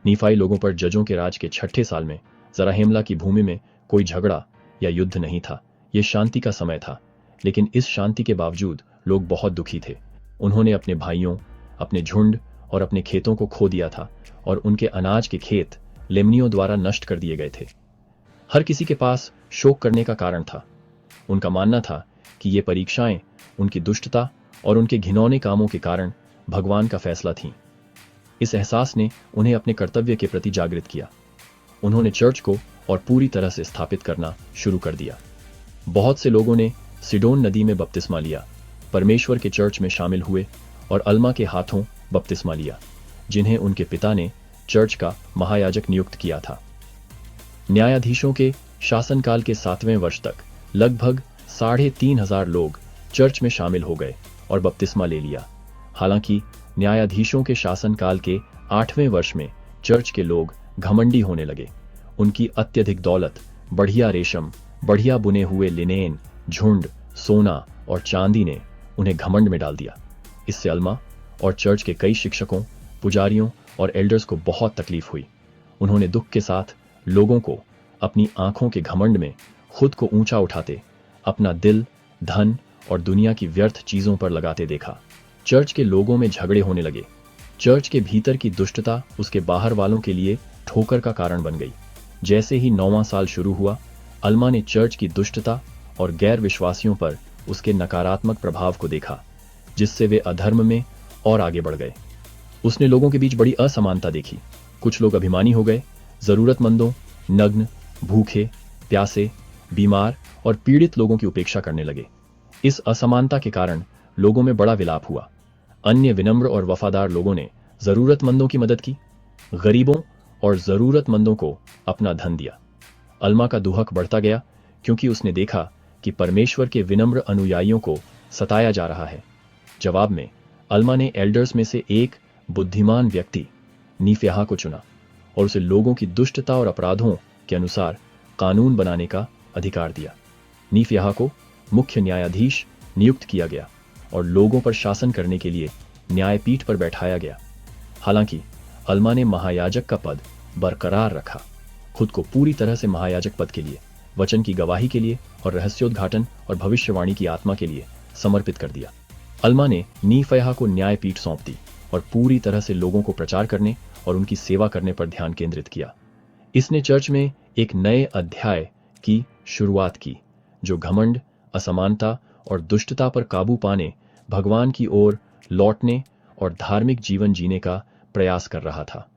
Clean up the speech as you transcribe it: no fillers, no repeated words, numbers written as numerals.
नीफाई लोगों पर जजों के राज के 6ठे साल में ज़राहेमला की भूमि में कोई झगड़ा या युद्ध नहीं था। ये शांति का समय था, लेकिन इस शांति के बावजूद लोग बहुत दुखी थे। उन्होंने अपने भाइयों, अपने झुंड और अपने खेतों को खो दिया था और उनके अनाज के खेत लेमनियों द्वारा नष्ट कर दिए गए थे। हर किसी के पास शोक करने का कारण था। उनका मानना था कि ये परीक्षाएं उनकी दुष्टता और उनके घिनौने कामों के कारण भगवान का फैसला थीं। इस एहसास ने उन्हें अपने कर्तव्य के प्रति जागृत किया। उन्होंने चर्च को और पूरी तरह से स्थापित करना शुरू कर दिया। बहुत से लोगों ने सिडोन नदी में बपतिस्मा लिया, परमेश्वर के चर्च में शामिल हुए और अल्मा के हाथों बपतिस्मा लिया, जिन्हें उनके पिता ने चर्च का महायाजक नियुक्त किया था। न्यायाधीशों के शासनकाल के 7वें वर्ष तक लगभग 3,500 लोग चर्च में शामिल हो गए और बपतिस्मा ले लिया। हालांकि न्यायाधीशों के शासनकाल के 8वें वर्ष में चर्च के लोग घमंडी होने लगे। उनकी अत्यधिक दौलत, बढ़िया रेशम, बढ़िया बुने हुए लिनेन, झुंड, सोना और चांदी ने उन्हें घमंड में डाल दिया। इससे अल्मा और चर्च के कई शिक्षकों, पुजारियों और एल्डर्स को बहुत तकलीफ हुई। उन्होंने दुख के साथ लोगों को अपनी आंखों के घमंड में खुद को ऊंचा उठाते, अपना दिल, धन और दुनिया की व्यर्थ चीजों पर लगाते देखा। चर्च के लोगों में झगड़े होने लगे। चर्च के भीतर की दुष्टता उसके बाहर वालों के लिए ठोकर का कारण बन गई। जैसे ही 9वां साल शुरू हुआ, अल्मा ने चर्च की दुष्टता और गैर विश्वासियों पर उसके नकारात्मक प्रभाव को देखा, जिससे वे अधर्म में और आगे बढ़ गए। उसने लोगों के बीच बड़ी असमानता देखी। कुछ लोग अभिमानी हो गए, जरूरतमंदों, नग्न, भूखे, प्यासे, बीमार और पीड़ित लोगों की उपेक्षा करने लगे। इस असमानता के कारण लोगों में बड़ा विलाप हुआ। अन्य विनम्र और वफादार लोगों ने जरूरतमंदों की मदद की, गरीबों और जरूरतमंदों को अपना धन दिया। अल्मा का दुहक बढ़ता गया, क्योंकि उसने देखा कि परमेश्वर के विनम्र अनुयायियों को सताया जा रहा है। जवाब में अल्मा ने एल्डर्स में से एक बुद्धिमान व्यक्ति नीफयाह को चुना और उसे लोगों की दुष्टता और अपराधों के अनुसार कानून बनाने का अधिकार दिया। नीफयाह को मुख्य न्यायाधीश नियुक्त किया गया और लोगों पर शासन करने के लिए न्यायपीठ पर बैठाया गया। हालांकि अल्मा ने महायाजक का पद बरकरार रखा, खुद को पूरी तरह से महायाजक पद के लिए, वचन की गवाही के लिए और रहस्योद्घाटन और भविष्यवाणी की आत्मा के लिए समर्पित कर दिया। अल्मा ने नीफयाह को न्यायपीठ सौंप दी और पूरी तरह से लोगों को प्रचार करने और उनकी सेवा करने पर ध्यान केंद्रित किया। इसने चर्च में एक नए अध्याय की शुरुआत की, जो घमंड, असमानता और दुष्टता पर काबू पाने, भगवान की ओर लौटने और धार्मिक जीवन जीने का प्रयास कर रहा था।